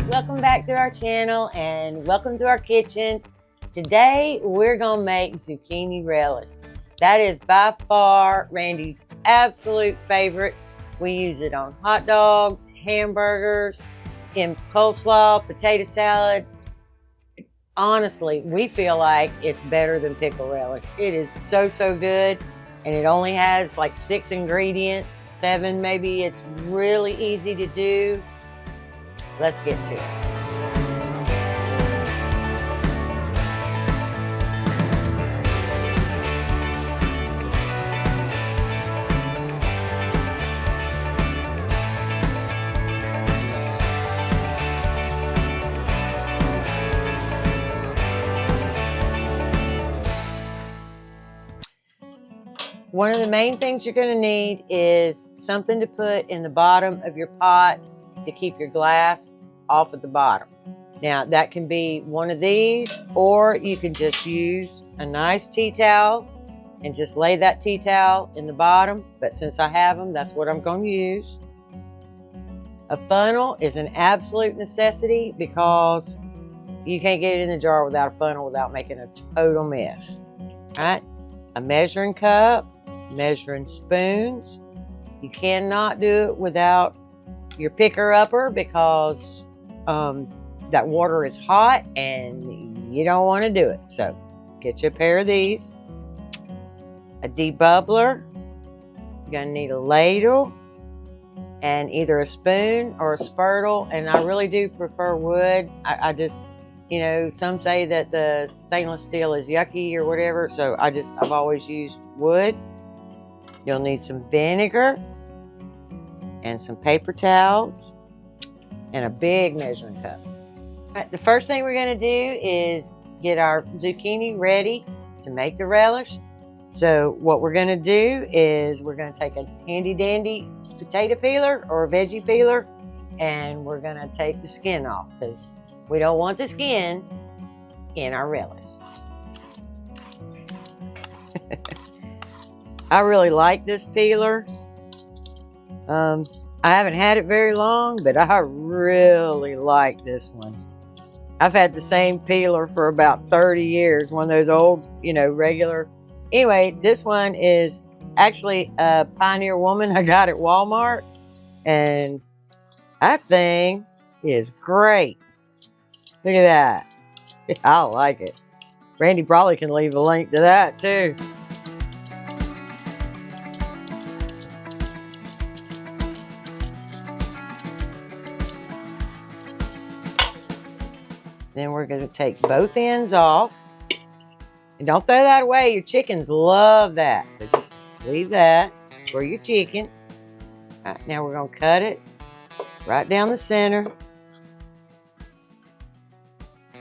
welcome back to our channel and welcome to our kitchen. Today we're gonna make zucchini relish. That is by far Randy's absolute favorite. We use it on hot dogs, hamburgers, in coleslaw, potato salad. Honestly, we feel like it's better than pickle relish. It is so good, and it only has like 6 ingredients, 7 maybe. It's really easy to do. Let's get to it. One of the main things you're going to need is something to put in the bottom of your pot to keep your glass off at the bottom. Now that can be one of these, or you can just use a nice tea towel and just lay that tea towel in the bottom. But since I have them, that's what I'm going to use. A funnel is an absolute necessity because you can't get it in the jar without a funnel without making a total mess. All right, a measuring cup, measuring spoons. You cannot do it without your picker-upper because that water is hot and you don't want to do it. So get you a pair of these. A debubbler. You're going to need a ladle and either a spoon or a spurtle. And I really do prefer wood. I just, you know, some say that the stainless steel is yucky or whatever. So I've always used wood. You'll need some vinegar and some paper towels and a big measuring cup. All right, the first thing we're going to do is get our zucchini ready to make the relish. So what we're going to do is we're going to take a handy dandy potato peeler or a veggie peeler, and we're going to take the skin off because we don't want the skin in our relish. I really like this peeler. I haven't had it very long, but I really like this one. I've had the same peeler for about 30 years, one of those old, you know, regular. Anyway, this one is actually a Pioneer Woman I got at Walmart, and that thing is great. Look at that. I like it. Randy probably can leave a link to that too. Then we're going to take both ends off. And don't throw that away. Your chickens love that. So just leave that for your chickens. All right, now we're going to cut it right down the center.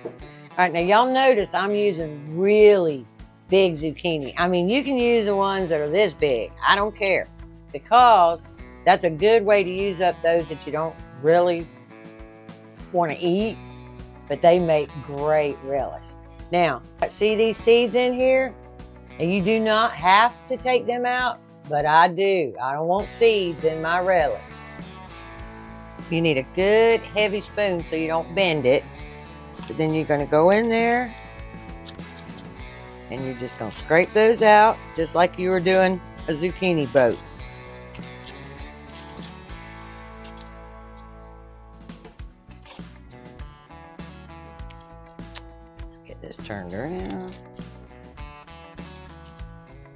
All right, now y'all notice I'm using really big zucchini. I mean, you can use the ones that are this big. I don't care. Because that's a good way to use up those that you don't really want to eat. But they make great relish. Now, see these seeds in here? And you do not have to take them out, but I do. I don't want seeds in my relish. You need a good heavy spoon so you don't bend it. But then you're going to go in there and you're just going to scrape those out just like you were doing a zucchini boat. This turned around.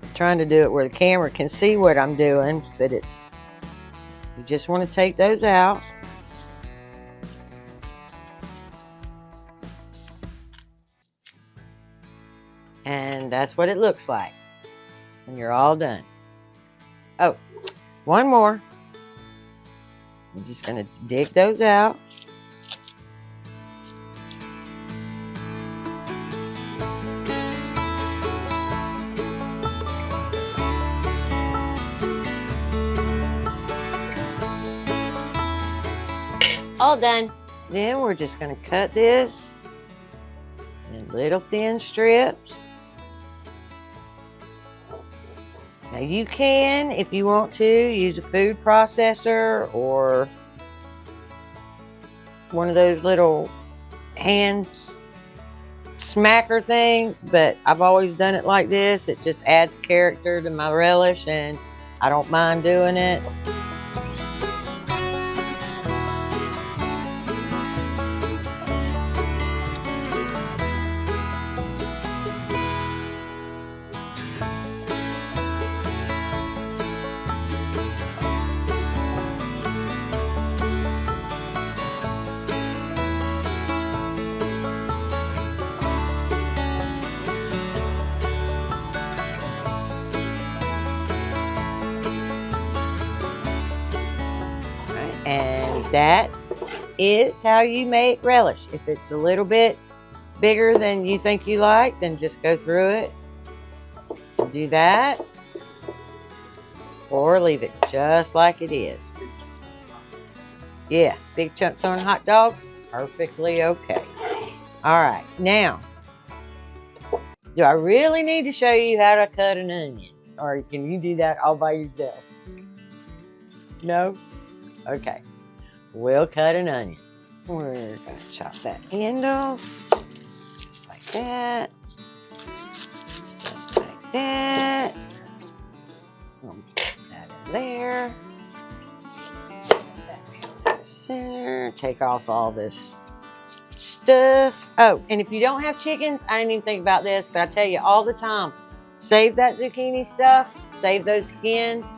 I'm trying to do it where the camera can see what I'm doing, but you just want to take those out. And that's what it looks like when you're all done. Oh, one more. I'm just going to dig those out. All done. Then we're just going to cut this in little thin strips. Now you can, if you want to, use a food processor or one of those little hand smacker things, but I've always done it like this. It just adds character to my relish, and I don't mind doing it. And that is how you make relish. If it's a little bit bigger than you think you like, then just go through it. Do that. Or leave it just like it is. Yeah, big chunks on hot dogs, perfectly okay. All right, now, do I really need to show you how to cut an onion? Or can you do that all by yourself? No? Okay, we'll cut an onion. We're gonna chop that end off, just like that, just like that. We'll put that in there. That to the center. Take off all this stuff. Oh, and if you don't have chickens, I didn't even think about this, but I tell you all the time, save that zucchini stuff, save those skins.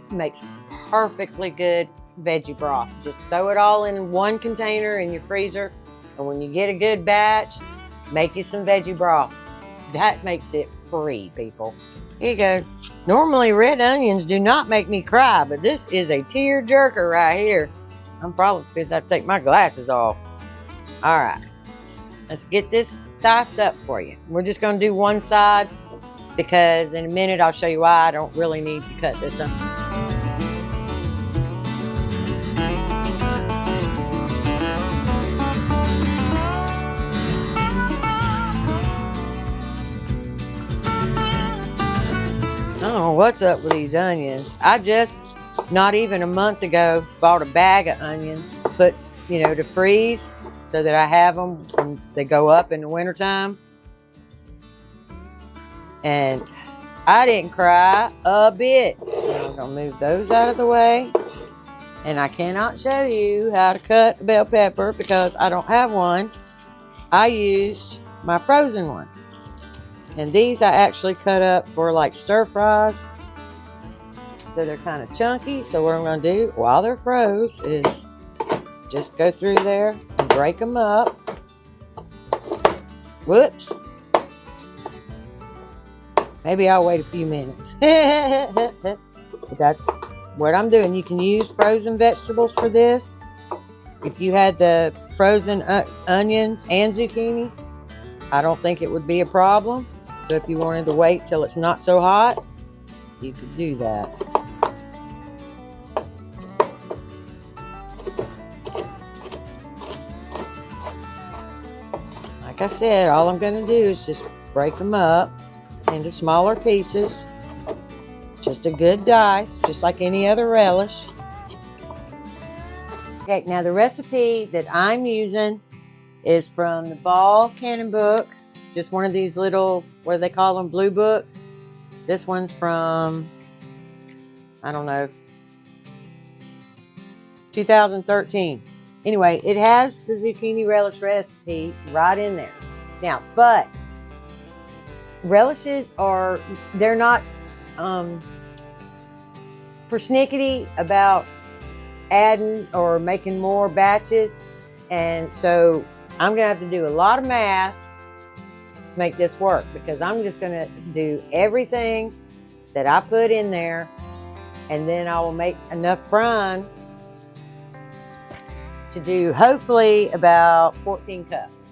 It makes perfectly good veggie broth. Just throw it all in one container in your freezer, and when you get a good batch, make you some veggie broth. That makes it free, people. Here you go. Normally red onions do not make me cry, but this is a tear jerker right here. I'm probably because I have to take my glasses off. All right, let's get this diced up for you. We're just going to do one side because in a minute I'll show you why I don't really need to cut this up. I don't know what's up with these onions. I just, not even a month ago, bought a bag of onions, put, to freeze so that I have them when they go up in the wintertime. And I didn't cry a bit. I'm gonna move those out of the way. And I cannot show you how to cut a bell pepper because I don't have one. I used my frozen ones. And these I actually cut up for like stir fries. So they're kind of chunky. So what I'm going to do while they're froze is just go through there and break them up. Whoops. Maybe I'll wait a few minutes. That's what I'm doing. You can use frozen vegetables for this. If you had the frozen onions and zucchini, I don't think it would be a problem. So if you wanted to wait till it's not so hot, you could do that. Like I said, all I'm going to do is just break them up into smaller pieces. Just a good dice, just like any other relish. Okay, now the recipe that I'm using is from the Ball Cannon Book. Just one of these little, what do they call them, blue books. This one's from, I don't know, 2013. Anyway, it has the zucchini relish recipe right in there. Now, but relishes they're not persnickety about adding or making more batches. And so I'm going to have to do a lot of math to make this work because I'm just going to do everything that I put in there, and then I will make enough brine to do hopefully about 14 cups.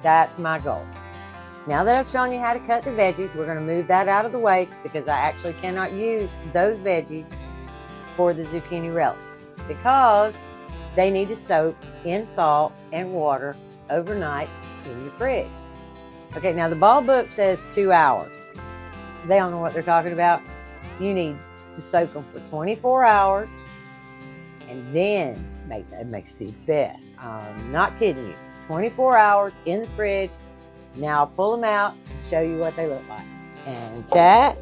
That's my goal. Now that I've shown you how to cut the veggies, we're going to move that out of the way because I actually cannot use those veggies for the zucchini relish because they need to soak in salt and water overnight in your fridge. Okay, now the Ball book says 2 hours. They don't know what they're talking about. You need to soak them for 24 hours and then It makes the best. I'm not kidding you. 24 hours in the fridge. Now I'll pull them out and show you what they look like. And that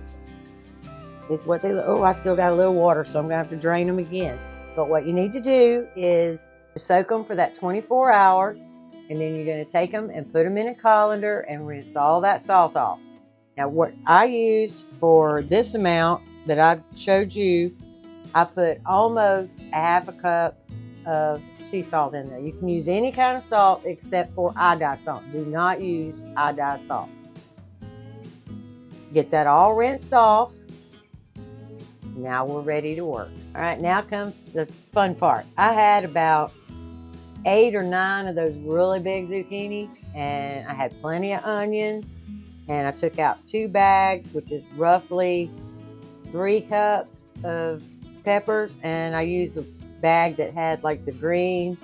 is what they look. Oh, I still got a little water, so I'm gonna have to drain them again. But what you need to do is soak them for that 24 hours, and then you're gonna take them and put them in a colander and rinse all that salt off. Now, what I used for this amount that I showed you, I put almost a half a cup of sea salt in there. You can use any kind of salt except for iodized salt. Do not use iodized salt. Get that all rinsed off. Now we're ready to work. All right, now comes the fun part. I had about 8 or 9 of those really big zucchini, and I had plenty of onions, and I took out 2 bags, which is roughly 3 cups of peppers, and I used a bag that had like the green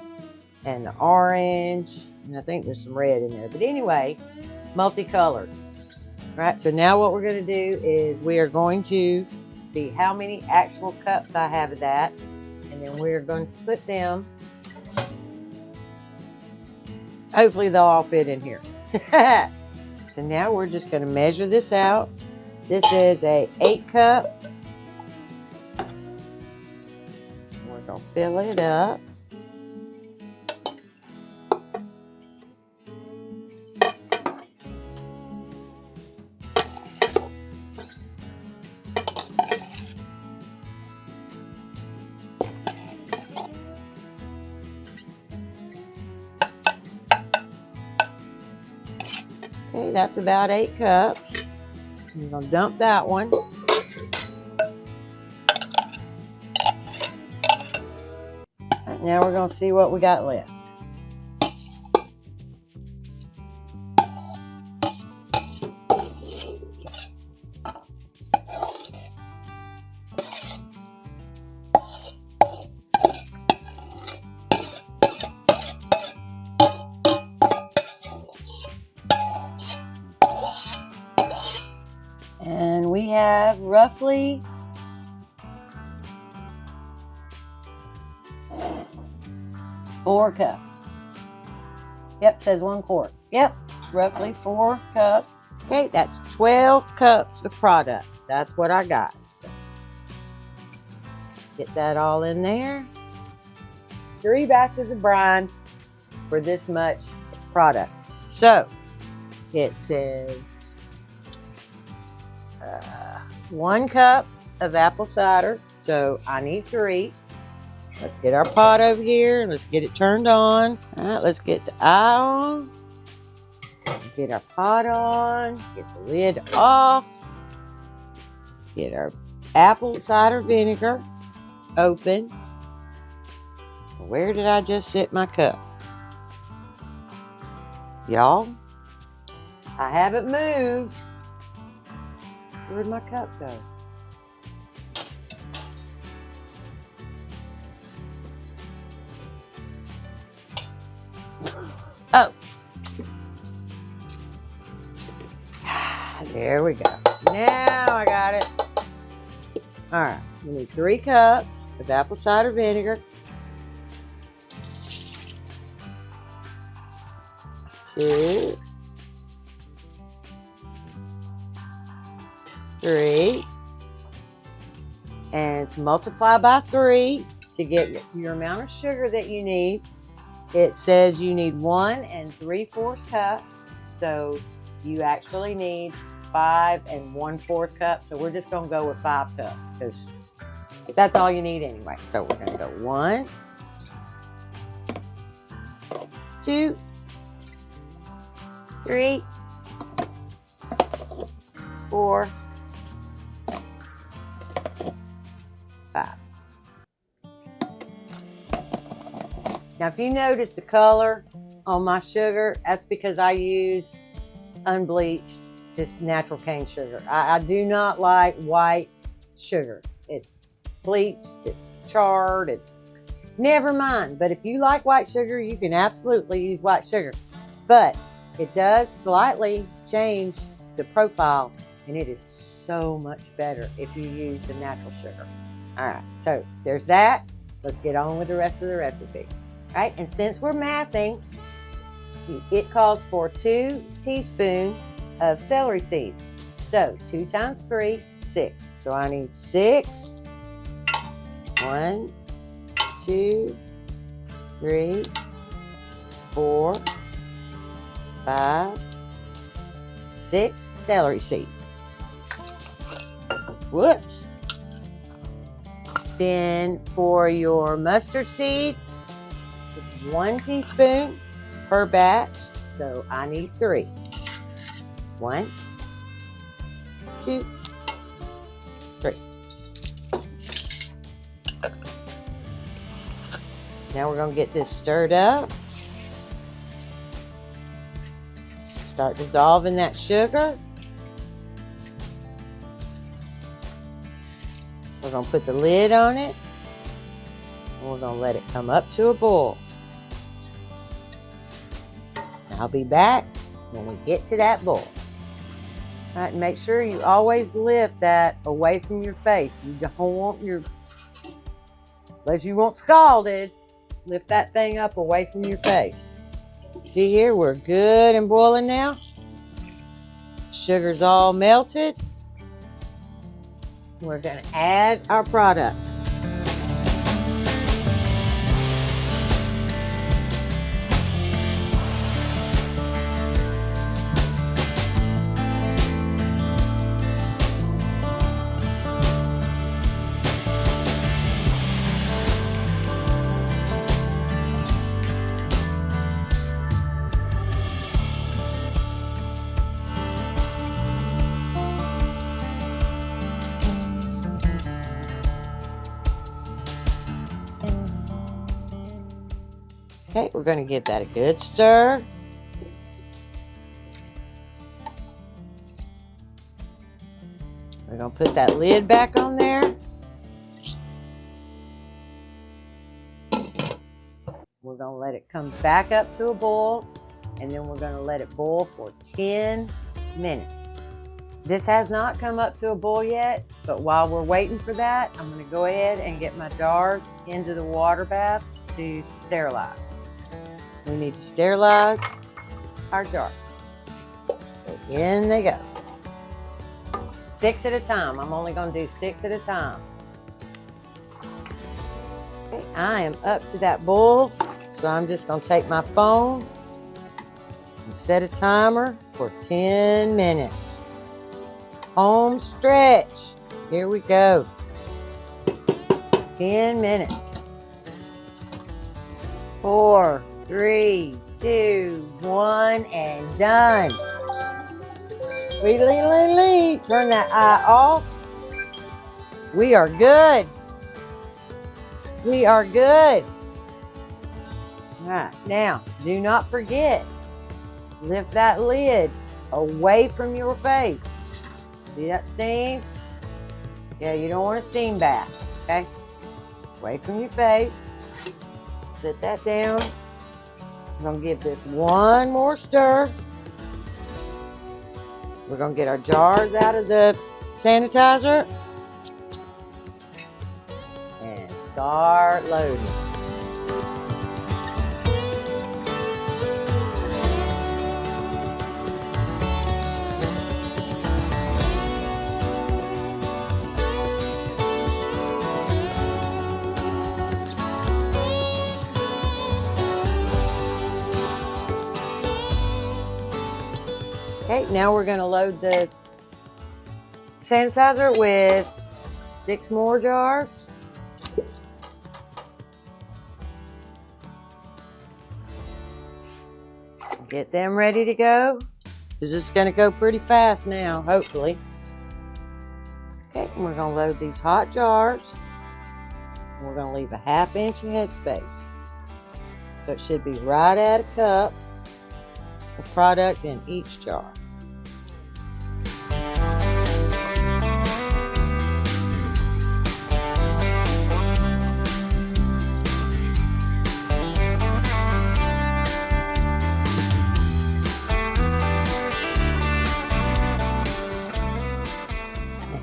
and the orange, and I think there's some red in there. But anyway, multicolored. Right, so now what we're going to do is we are going to see how many actual cups I have of that, and then we're going to put them, hopefully they'll all fit in here. So now we're just going to measure this out. This is a 8 cup. We're going to fill it up. Okay, that's about 8 cups. I'm going to dump that one. Right, now we're going to see what we got left. And we have roughly 4 cups. Yep, says 1 quart. Yep, roughly 4 cups. Okay, that's 12 cups of product. That's what I got. So get that all in there. 3 batches of brine for this much product. So it says 1 cup of apple cider, so I need 3. Let's get our pot over here and let's get it turned on. All right, let's get the eye on. Get our pot on. Get the lid off. Get our apple cider vinegar open. Where did I just set my cup? Y'all, I haven't moved. Where'd my cup go? Oh. There we go. Now I got it. All right. We need 3 cups of apple cider vinegar. 2. 3, and to multiply by 3 to get your amount of sugar that you need, it says you need 1 3/4 cup, so you actually need 5 1/4 cup. So we're just going to go with 5 cups because that's all you need anyway. So we're going to go 1, 2, 3, 4, 5. Now, if you notice the color on my sugar, that's because I use unbleached, just natural cane sugar. I do not like white sugar. It's bleached, it's charred, it's never mind. But if you like white sugar, you can absolutely use white sugar. But it does slightly change the profile, and it is so much better if you use the natural sugar. All right, so there's that. let's get on with the rest of the recipe. All right, and since we're mathing, it calls for 2 teaspoons of celery seed. So 2 times 3, 6. So I need 6. 1, 2, 3, 4, 5, 6 celery seed. Whoops. Then for your mustard seed, it's 1 teaspoon per batch. So I need 3. 1, 2, 3. Now we're going to get this stirred up. Start dissolving that sugar. We're going to put the lid on it. And we're going to let it come up to a boil. I'll be back when we get to that boil. All right, make sure you always lift that away from your face. You don't want unless you want scalded, lift that thing up away from your face. See here, we're good and boiling now. Sugar's all melted. We're going to add our product. Okay, we're going to give that a good stir. We're going to put that lid back on there. We're going to let it come back up to a boil, and then we're going to let it boil for 10 minutes. This has not come up to a boil yet, but while we're waiting for that, I'm going to go ahead and get my jars into the water bath to sterilize. We need to sterilize our jars. So in they go. 6 at a time. I'm only going to do 6 at a time. Okay, I am up to that boil, so I'm just going to take my phone and set a timer for 10 minutes. Home stretch. Here we go. 10 minutes. 4, 3, 2, 1, and done. Turn that eye off. We are good. We are good. All right, now, do not forget, lift that lid away from your face. See that steam? Yeah, you don't want a steam bath, okay? Away from your face. Sit that down. I'm going to give this one more stir. We're going to get our jars out of the sanitizer and start loading. Okay, now we're going to load the sanitizer with 6 more jars. Get them ready to go. This is going to go pretty fast now, hopefully. Okay, and we're going to load these hot jars. We're going to leave a 1/2 inch of headspace. So it should be right at a cup of product in each jar.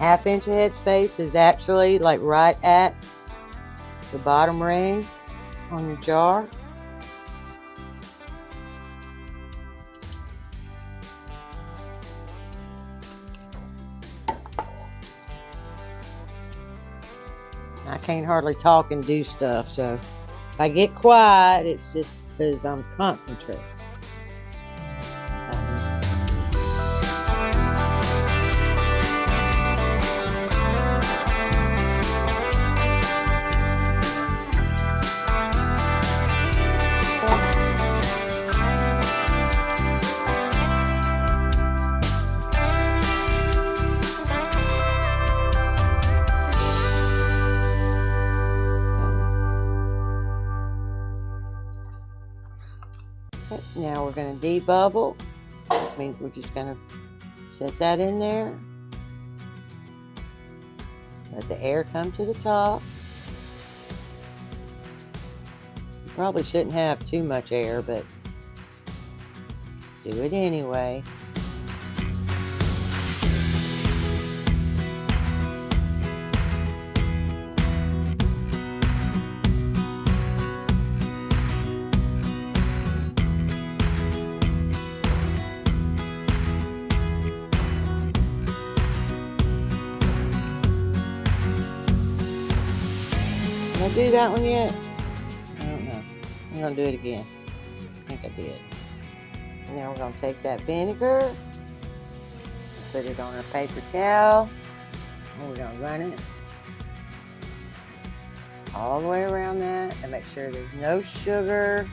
A 1/2 inch of headspace is actually like right at the bottom ring on your jar. I can't hardly talk and do stuff, so if I get quiet, it's just because I'm concentrating. Now we're going to debubble. This means we're just going to set that in there. Let the air come to the top. You probably shouldn't have too much air, but do it anyway. Did I do that one yet? I don't know. I'm going to do it again. I think I did. And then we're going to take that vinegar, put it on our paper towel, and we're going to run it all the way around that and make sure there's no sugar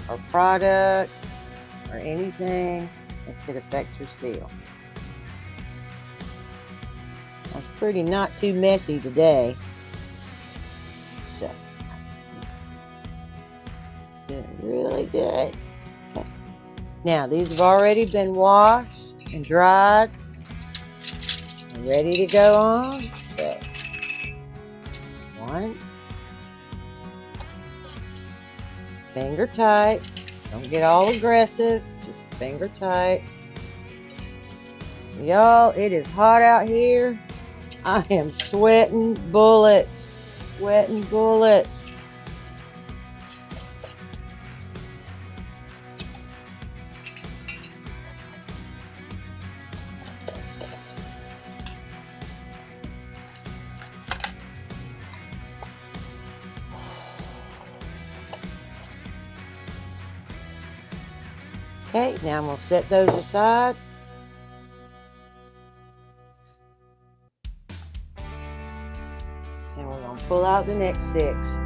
or product or anything that could affect your seal. That's pretty not too messy today. So, doing really good. Okay. Now, these have already been washed and dried and ready to go on. So, one, finger tight. Don't get all aggressive, just finger tight. Y'all, it is hot out here. I am sweating bullets. Sweating bullets. Okay, now I'm going to set those aside. And we're going to pull out the next 6.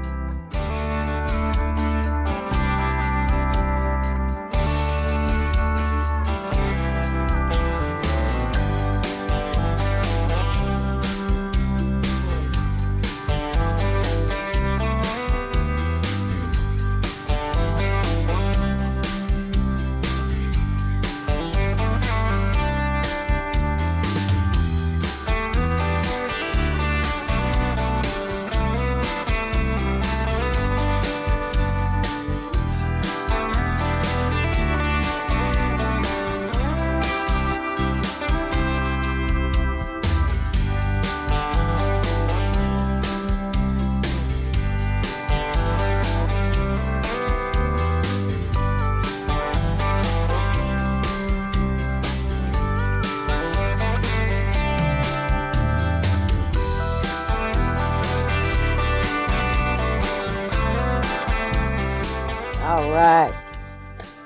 All right,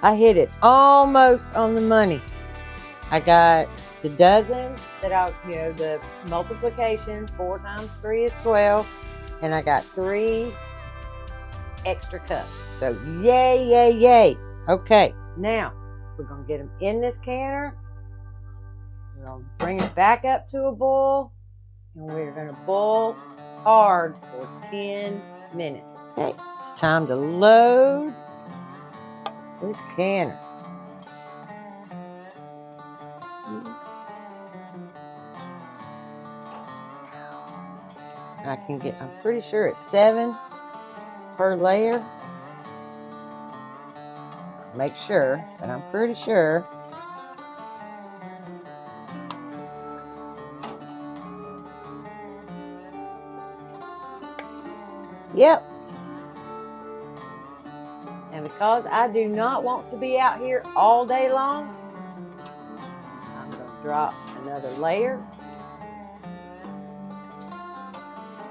I hit it almost on the money. I got the dozen that the multiplication, 4 times 3 is 12, and I got 3 extra cups. So yay, yay, yay. Okay, now we're gonna get them in this canner. We're gonna bring it back up to a boil, and we're gonna boil hard for 10 minutes. Okay, it's time to load this canner. I'm pretty sure it's 7 per layer. Make sure, but I'm pretty sure. Yep. And because I do not want to be out here all day long, I'm going to drop another layer.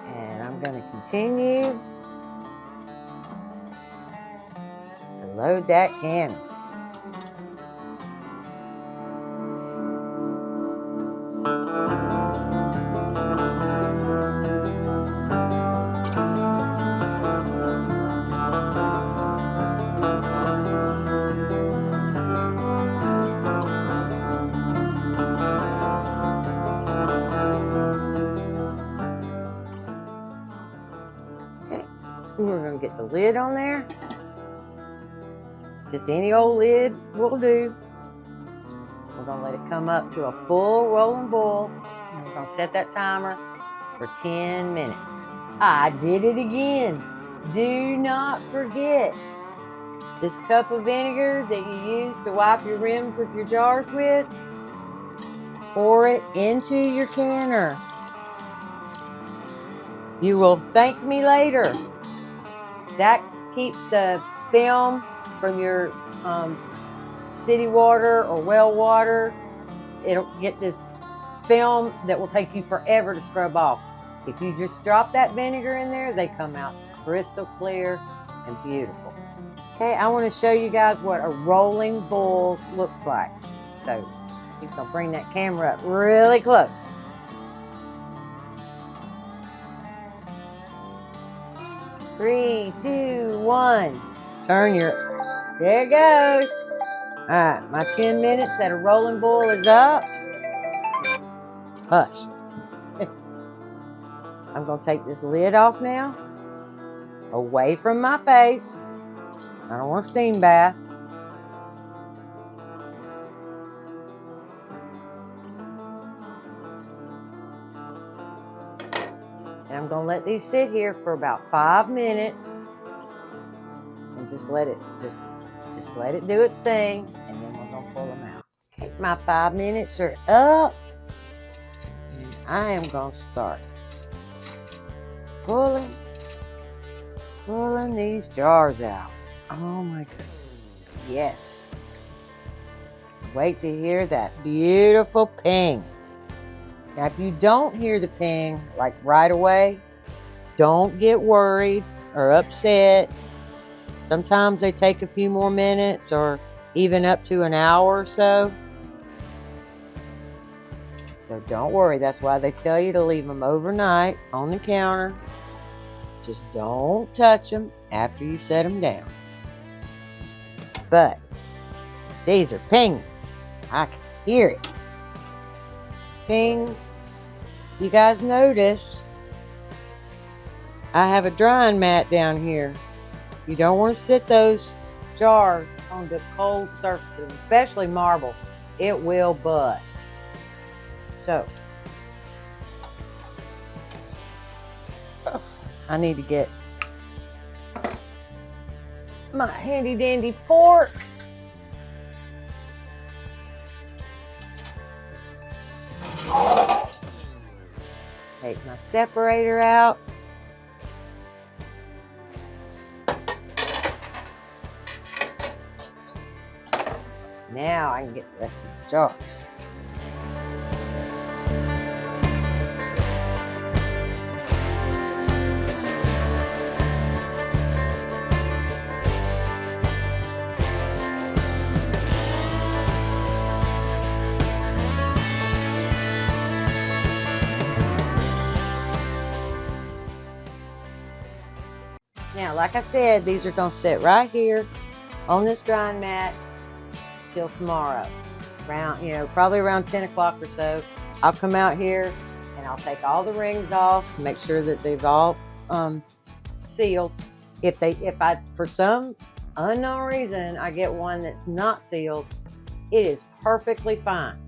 And I'm going to continue to load that canner. We're going to get the lid on there. Just any old lid will do. We're going to let it come up to a full rolling boil. And we're going to set that timer for 10 minutes. I did it again. Do not forget this cup of vinegar that you use to wipe your rims of your jars with. Pour it into your canner. You will thank me later. That keeps the film from your city water or well water. It'll get this film that will take you forever to scrub off. If you just drop that vinegar in there, they come out crystal clear and beautiful. Okay, I want to show you guys what a rolling boil looks like. So you're going to bring that camera up really close. Three, two, one. Turn your, there it goes. All right, my 10 minutes at a rolling boil is up. Hush. I'm gonna take this lid off now. Away from my face. I don't want a steam bath. And I'm going to let these sit here for about 5 minutes and just let it do its thing, and then we're going to pull them out. Okay, my 5 minutes are up, and I am going to start pulling these jars out. Oh my goodness. Yes. Wait to hear that beautiful ping. Now, if you don't hear the ping, like right away, don't get worried or upset. Sometimes they take a few more minutes or even up to an hour or so. So don't worry. That's why they tell you to leave them overnight on the counter. Just don't touch them after you set them down. But these are pinging. I can hear it. Ping. You guys notice I have a drying mat down here. You don't want to sit those jars on the cold surfaces, especially marble. It will bust. So, I need to get my handy dandy fork. Take my separator out. Now I can get the rest of the jars. Now, like I said, these are going to sit right here on this drying mat till tomorrow. Around, probably around 10 o'clock or so. I'll come out here and I'll take all the rings off, make sure that they've all sealed. If I, for some unknown reason, I get one that's not sealed, it is perfectly fine.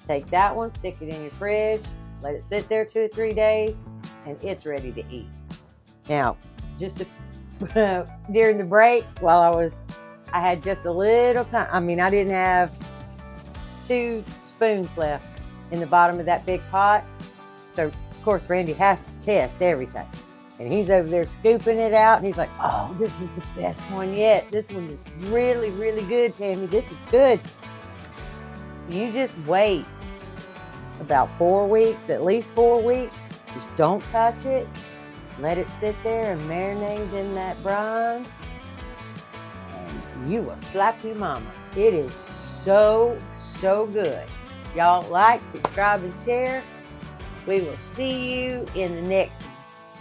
Take that one, stick it in your fridge, let it sit there 2 or 3 days, and it's ready to eat. Now, just to during the break, while I had just a little time. I mean, I didn't have 2 spoons left in the bottom of that big pot. So, of course, Randy has to test everything. And he's over there scooping it out, and he's like, oh, this is the best one yet. This one is really, really good, Tammy. This is good. You just wait about 4 weeks, at least 4 weeks. Just don't touch it. Let it sit there and marinate in that brine. And you will slap your mama. It is so, so good. Y'all like, subscribe, and share. We will see you in the next one.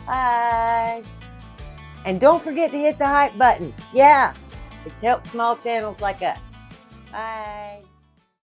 Bye. And don't forget to hit the hype button. Yeah, it's helped small channels like us. Bye.